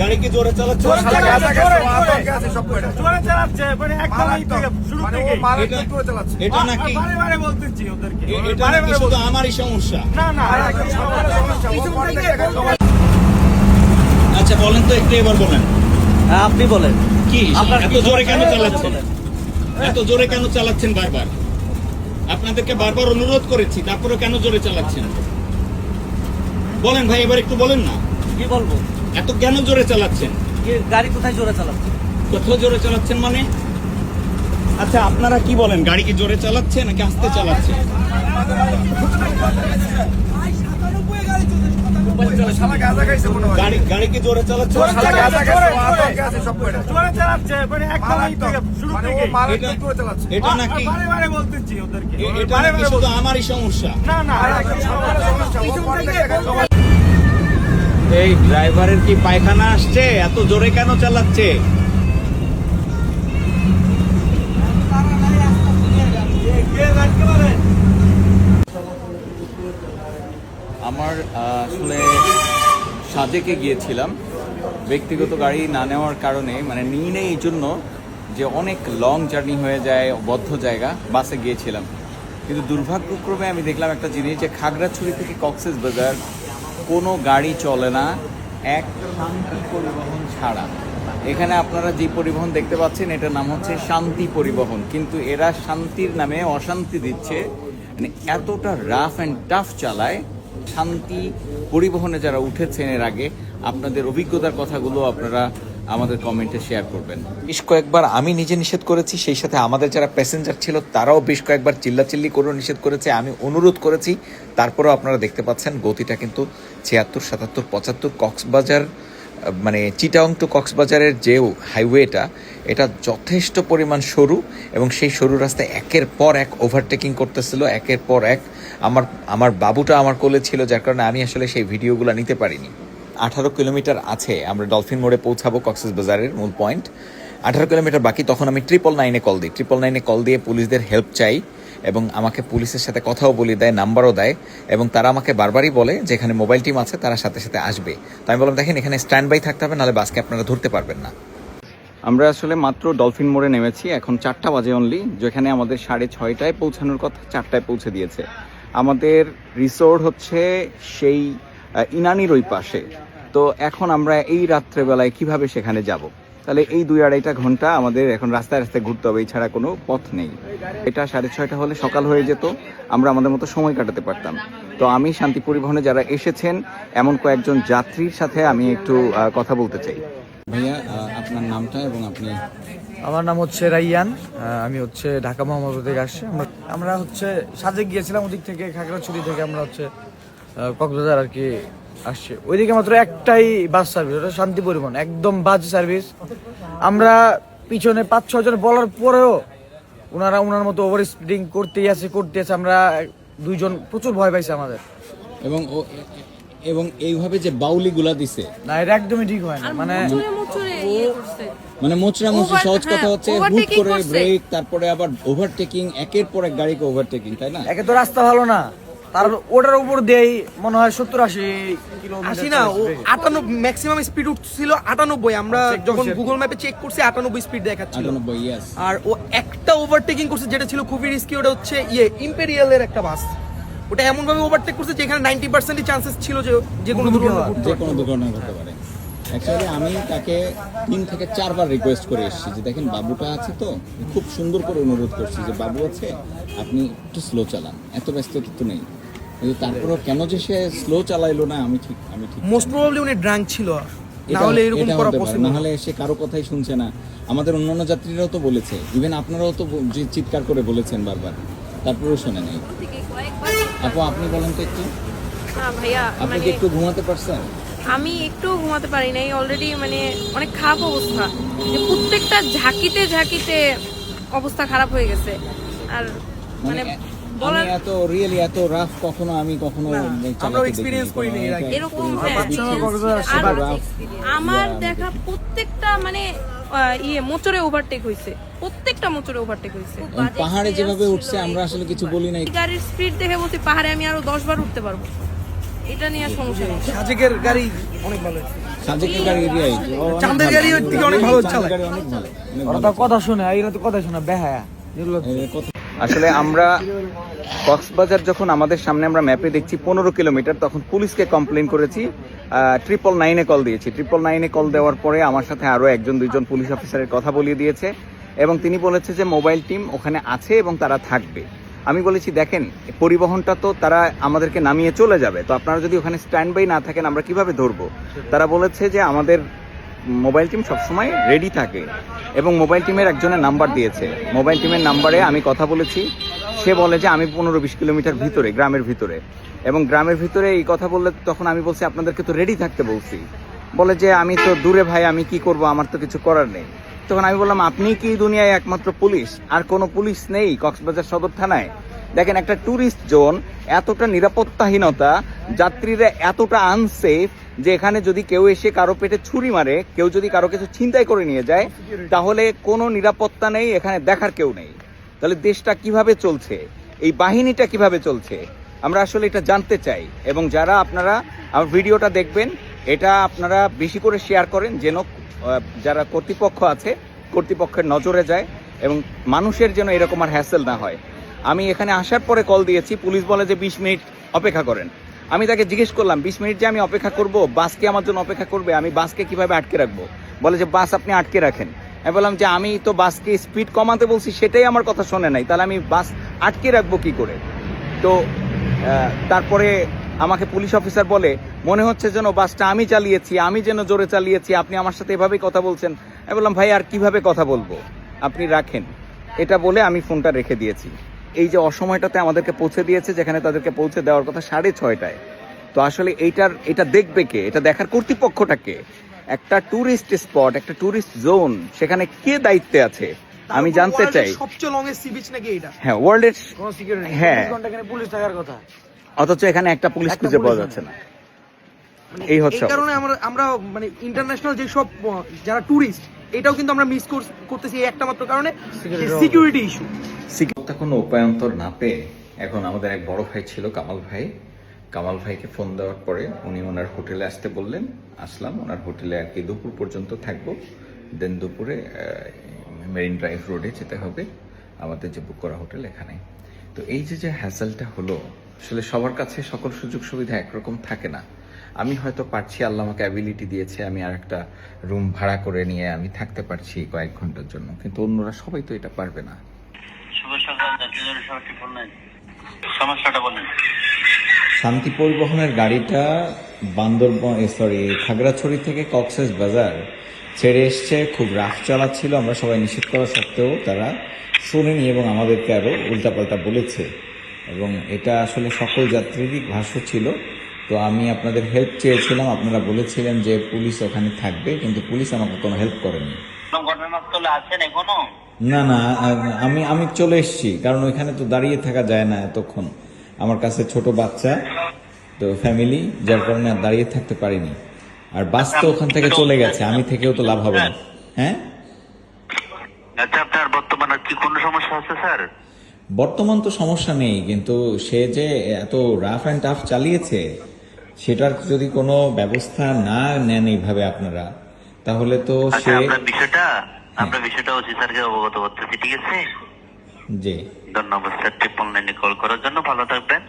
গাড়ি কি জোরে চালাচ্ছে? জোরে চালাচ্ছে মানে একদম শুরু থেকে এটা নাকি বারে বলতেছি ওদেরকে এটা নাকি শুধু আমারই সমস্যা? না না আচ্ছা বলেন তো, একটু এবার বলেন। আপনি বলেন কি আপনার এত জোরে কেন চালাচ্ছেন? এত জোরে কেন চালাচ্ছেন? বারবার আপনাদেরকে বারবার অনুরোধ করেছি, তারপরে কেন জোরে চালাচ্ছেন? বলেন ভাই, এবার একটু বলেন না। কি বলবো? এত কেন জোরে চালাচ্ছেন? গাড়ি কোথায় জোরে চালাচ্ছে? কোথাও জোরে চালাচ্ছেন মানে? আচ্ছা আপনারা কি বলেন, গাড়ি কি জোরে চালাচ্ছে নাকি আস্তে চালাচ্ছে? গাড়ি কি জোরে চালাচ্ছে? জোরে চালাচ্ছে মানে একদম শুরু থেকে এটা নাকি বারে বলতেছি ওদেরকে এটা নাকি শুধু আমারই সমস্যা? না না এই ড্রাইভারের কি পায়খানা আসছে? এত জোরে কেন চালাচ্ছে? আমার আসলে সাজেকে গিয়েছিলাম, ব্যক্তিগত গাড়ি না নেওয়ার কারণে, মানে নিয়ে নেই এই জন্য যে অনেক লং জার্নি হয়ে যায়, বদ্ধ জায়গা, বাসে গিয়েছিলাম। কিন্তু দুর্ভাগ্যক্রমে আমি দেখলাম একটা জিনিস, যে খাগড়াছড়ি থেকে কক্সবাজার কোনো গাড়ি চলে না এক শান্তি পরিবহন ছাড়া। এখানে আপনারা যে পরিবহন দেখতে পাচ্ছেন এটার নাম হচ্ছে শান্তি পরিবহন, কিন্তু এরা শান্তির নামে অশান্তি দিচ্ছে, মানে এতটা রাফ অ্যান্ড টাফ চালায়। শান্তি পরিবহনে যারা উঠেছেন এর আগে, আপনাদের অভিজ্ঞতার কথাগুলো আপনারা আমাদের কমেন্টে শেয়ার করবেন। বেশ কয়েকবার আমি নিজে নিষেধ করেছি, সেই সাথে আমাদের যারা প্যাসেঞ্জার ছিল তারাও বেশ কয়েকবার চিল্লাচিল্লি করেও নিষেধ করেছে, আমি অনুরোধ করেছি। তারপরেও আপনারা দেখতে পাচ্ছেন গতিটা কিন্তু 76, 77, 75 কক্সবাজার, মানে চিটাগং টু কক্সবাজারের যে হাইওয়েটা, এটা যথেষ্ট পরিমাণ সরু, এবং সেই সরু রাস্তায় একের পর এক ওভারটেকিং করতেছিল, একের পর এক। আমার বাবুটা আমার কোলে ছিল, যার কারণে আমি আসলে সেই ভিডিওগুলো নিতে পারিনি। 18 কিলোমিটার আছে, আমরা ডলফিন মোড়ে পৌঁছাবো, কক্সবাজারের মূল পয়েন্ট। 18 কিলোমিটার বাকি, তখন আমি 999-এ কল দিই। 999-এ কল দিয়ে পুলিশদের হেল্প চাই, এবং আমাকে পুলিশের সাথে কথাও বলে দেয়, নাম্বারও দেয়, এবং তারা আমাকে বারবারই বলে যে এখানে মোবাইল টিম আছে, তারা সাথে সাথে আসবে। তো আমি বললাম, দেখেন এখানে স্ট্যান্ড বাই থাকতে হবে, নাহলে বাসকে আপনারা ধরতে পারবেন না। আমরা আসলে মাত্র ডলফিন মোড়ে নেমেছি, এখন 4টা বাজে অনলি, যেখানে আমাদের 6:30টায় পৌঁছানোর কথা, 4টায় পৌঁছে দিয়েছে। আমাদের রিসোর্ট হচ্ছে সেই ইনানির ওই পাশে। তো এখন আমরা এই রাত্রেবেলায় কিভাবে সেখানে যাব? তাহলে এই 2-2.5 ঘন্টা আমাদের এখন রাস্তায় রাস্তায় ঘুরতে হবে, এই ছাড়া কোনো পথ নেই। এটা 6:30 হলে সকাল হয়ে যেত, আমরা আমাদের মতো সময় কাটাতে পারতাম। তো আমি শান্তি পরিবহনে যারা এসেছেন এমন কয়েকজন যাত্রীর সাথে আমি একটু কথা বলতে চাই। ভাইয়া, আপনার নামটা এবং আপনি? আমার নাম হচ্ছে রাইয়ান, আমি হচ্ছে ঢাকা মোহাম্মদপুর থেকে আসছি। আমরা হচ্ছে সাজেক গিয়েছিলাম, ওদিক থেকে খাগড়াছড়ি থেকে আমরা হচ্ছে কক্সবাজার আর কি আসছে। ওইদিকে মাত্র একটাই বাস সার্ভিস, ওটা শান্তি পরিবহন, একদম বাজে সার্ভিস। আমরা পিছনে 5-6 জন বলার পরেও ওনার মতো ওভার স্পিডিং করতেই আছে। আমরা 2 জন প্রচুর ভয় পাইছে আমাদের। এবং এইভাবে যে বাউলি গুলা দিছে, না এটা একদমই ঠিক হয় না, মানে মোচড়া মুচড়ি, সহজ কথা হচ্ছে হুট করে ব্রেক, তারপরে আবার ওভারটেকিং, একের পর এক গাড়িকে ওভারটেকিং, তাই না? একে তো রাস্তা ভালো না, তার ওটার উপর দিয়েই মনে হয় 70-80 কিলোমিটার। 80 না, ও 58 ম্যাক্সিমাম স্পিড উঠছিল 98। আমরা যখন গুগল ম্যাপে চেক করছি 98 স্পিড দেখাচ্ছিল। 98, ইয়েস। আর ও একটা ওভারটেকিং করছে যেটা ছিল খুবই রিস্কি, ওটা হচ্ছে ইম্পেরিয়ালের একটা বাস। ওটা এমন ভাবে ওভারটেক করছে যেখানে 90% চান্সেস ছিল যে কোনো দুর্ঘটনা ঘটতে পারে। অ্যাকচুয়ালি আমি তাকে 3 থেকে 4 বার রিকোয়েস্ট করে এসেছি যে দেখেন বাবুটা আছে, তো খুব সুন্দর করে অনুরোধ করছি যে বাবু আছে, আপনি একটু স্লো চালান, এত ব্যস্ততা তো নেই। কিন্তু তারপরেও কেন যে সে স্লো চালাইলো না, আমি ঠিক মোস্ট প্রবাবলি উনি ড্রাঙ্ক ছিল, না হলে এরকম করা পসিবল না। হলে সে কারো কথাই শুনছে না। আমাদের অন্যান্য যাত্রীরাও তো বলেছে, ইভেন আপনারাও তো চিৎকার করে বলেছেন বারবার, তারপরেও শোনে নাই। আপু আপনি বলেন তো একটু, ভাইয়া আপনি কি একটু ঘুমাতে পারছেন? আমি একটু ঘুমাতে পারি নাই, অলরেডি মানে অনেক খারাপ অবস্থা, যে প্রত্যেকটা ঝাঁকিতে অবস্থা খারাপ হয়ে গেছে। আর মানে এত রাফ কখনো আমরা এক্সপেরিয়েন্স করিনি এরকম। আমার দেখা প্রত্যেকটা মানে মোচরে ওভারটেক হয়েছে, প্রত্যেকটা মোচরে ওভারটেক হয়েছে। পাহাড়ে যেভাবে উঠছে আমরা আসলে কিছু বলি নাই। গাড়ির স্পিড দেখে বলছি পাহাড়ে আমি আরো 10 বার উঠতে পারবো, এটা নিয়ে সমস্যা নেই। সাজেকের গাড়ি অনেক ভালো। সাজেকের গাড়ি এরিয়ায় চাঁদের গাড়ি ওর থেকে অনেক ভালো চালায়। গাড়ি অনেক ভালো, অনেক ওরা ভালো। তো কথা শুনে, এরা তো কথা শোনা বেহায়া যেগুলো আসলে আমরা কক্সবাজার যখন আমাদের সামনে আমরা ম্যাপে দেখছি 15 কিলোমিটার, তখন পুলিশকে কমপ্লেন করেছি, 999-এ কল দিয়েছি। 999-এ কল দেওয়ার পরে আমার সাথে আরও 1-2জন পুলিশ অফিসারের কথা বলিয়ে দিয়েছে এবং তিনি বলেছে যে মোবাইল টিম ওখানে আছে এবং তারা থাকবে। আমি বলেছি দেখেন পরিবহনটা তো তারা আমাদেরকে নামিয়ে চলে যাবে, তো আপনারা যদি ওখানে স্ট্যান্ড বাই না থাকেন আমরা কিভাবে ধরবো। তারা বলেছে যে আমাদের মোবাইল টিম সবসময় রেডি থাকে এবং মোবাইল টিমের একজনের নাম্বার দিয়েছে। মোবাইল টিমের নাম্বারে আমি কথা বলেছি, সে বলে যে আমি 15-20 কিলোমিটার ভিতরে, গ্রামের ভিতরে, এবং গ্রামের ভিতরে এই কথা বললে তখন আমি বলছি আপনাদেরকে তো রেডি থাকতে বলছি। বলে যে আমি তো দূরে ভাই, আমি কি করব, আমার তো কিছু করার নেই। তখন আমি বললাম আপনি কি দুনিয়ায় একমাত্র পুলিশ, আর কোনো পুলিশ নেই কক্সবাজার সদর থানায়? দেখেন একটা ট্যুরিস্ট জোন, এতটা নিরাপত্তাহীনতা, যাত্রীরা এতটা আনসেফ যে এখানে যদি কেউ এসে কারো পেটে ছুরি মারে, কেউ যদি কারো কিছু ছিনতাই করে নিয়ে যায়, তাহলে কোনো নিরাপত্তা নেই, এখানে দেখার কেউ নেই। তাহলে দেশটা কিভাবে চলছে, এই বাহিনীটা কিভাবে চলছে, আমরা আসলে এটা জানতে চাই। এবং যারা আপনারা আমার ভিডিওটা দেখবেন, এটা আপনারা বেশি করে শেয়ার করেন যেন যারা কর্তৃপক্ষ আছে কর্তৃপক্ষের নজরে যায় এবং মানুষের যেন এরকম আর হ্যাসেল না হয়। আমি এখানে আসার পরে কল দিয়েছি, পুলিশ বলে যে 20 মিনিট অপেক্ষা করেন। আমি তাকে জিজ্ঞেস করলাম 20 মিনিট যে আমি অপেক্ষা করব, বাস কি আমার জন্য অপেক্ষা করবে? আমি বাসকে কিভাবে আটকে রাখবো? বলে যে বাস আপনি আটকে রাখেন। আমি বললাম যে আমি তো বাসকে স্পিড কমাতে বলছি, সেটাই আমার কথা শোনে নাই, তাহলে আমি বাস আটকে রাখবো কি করে? তো তারপরে আমাকে পুলিশ অফিসার বলে মনে হচ্ছে যেন বাসটা আমি চালিয়েছি, আমি যেন জোরে চালিয়েছি, আপনি আমার সাথে এভাবেই কথা বলছেন। আমি বললাম ভাই আর কিভাবে কথা বলবো, আপনি রাখেন। এটা বলে আমি ফোনটা রেখে দিয়েছি। এই যে অসময়টাতে আমাদেরকে পৌঁছে দিয়েছে, যেখানে তাদেরকে পৌঁছে দেওয়ার কথা 6:30টায়। তো আসলে এটা দেখবে কে? এটা দেখার কর্তৃপক্ষটাকে? একটা ট্যুরিস্ট স্পট, একটা ট্যুরিস্ট জোন, সেখানে কে দায়িত্বে আছে আমি জানতে চাই। সবচেয়ে লংগেস্ট সি বিচ নাকি এটা? হ্যাঁ, ওয়ার্ল্ডের। কোনো সিকিউরিটি, হ্যাঁ। 24 ঘন্টা এখানে পুলিশ থাকার কথা। অথচ এখানে একটা পুলিশ একটা খুঁজে পুলিশ পাওয়া নেই। যাচ্ছে না। মানে এই হচ্ছে এই কারণে আমরা মানে ইন্টারন্যাশনাল যেসব যারা ট্যুরিস্ট, এটাও কিন্তু আমরা মিস করতেছি এই একটা মাত্র কারণে, সিকিউরিটি ইস্যু। কোনো উপায়ন্তর না পেয়ে এখন আমাদের এক বড় ভাই ছিল কামাল ভাইকে ফোন দেওয়ার পরে উনি ওনার হোটেলে আসতে বললেন। আসলাম ওনার হোটেলে আর কি, দুপুর পর্যন্ত থাকবো, দেন দুপুরে মেরিন ড্রাইভ রোডে যেতে হবে, আমাদের যে বুক করা হোটেল এখানে। তো এই যে হ্যাসেলটা হলো, আসলে সবার কাছে সকল সুযোগ সুবিধা একরকম থাকে না। আমি হয়তো পারছি, আল্লাহ আমাকে অ্যাবিলিটি দিয়েছে, আমি আর একটা রুম ভাড়া করে নিয়ে আমি থাকতে পারছি কয়েক ঘন্টার জন্য, কিন্তু অন্যরা সবাই তো এটা পারবে না। সমস্যাটা বলেন। শান্তি পরিবহনের গাড়িটা খাগড়াছড়ি থেকে কক্সেস বাজার ছেড়ে এসছে, খুব রাফ চালাচ্ছিল। আমরা সবাই নিষেধ করা সত্ত্বেও তারা শোনেনি এবং আমাদেরকে আরও উল্টাপাল্টা বলেছে, এবং এটা আসলে সকল যাত্রীরই ভাষ্য ছিল। তো আমি আপনাদের হেল্প চেয়েছিলাম, আপনারা বলেছিলেন যে পুলিশ ওখানে থাকবে, কিন্তু পুলিশ আমাকে কোনো হেল্প করেনি। ঘটনাস্থলে আছেন এখনো? না, আমি চলে এসেছি, কারণ ওইখানে তো দাঁড়িয়ে থাকা যায় না এতক্ষণ। আমার কাছে ছোট বাচ্চা, তো ফ্যামিলি, যার কারণে আর দাঁড়িয়ে থাকতে পারিনি। আর বাস তো ওখান থেকে চলে গেছে, আমি থেকেও তো লাভ হবে না। হ্যাঁ, আচ্ছা, আপনার বর্তমানে কি কোনো সমস্যা আছে স্যার? বর্তমান তো সমস্যা নেই, কিন্তু সে যে এত রাফ অ্যান্ড টাফ চালিয়েছে, সেটার যদি কোনো ব্যবস্থা না নেন এইভাবে আপনারা, তাহলে তো সে। আপনার বিষয়টা ওসি স্যারকে অবগত করতেছি, ঠিক আছে? জি, ধন্যবাদ স্যার 999 কল করার জন্য। ভালো থাকবেন।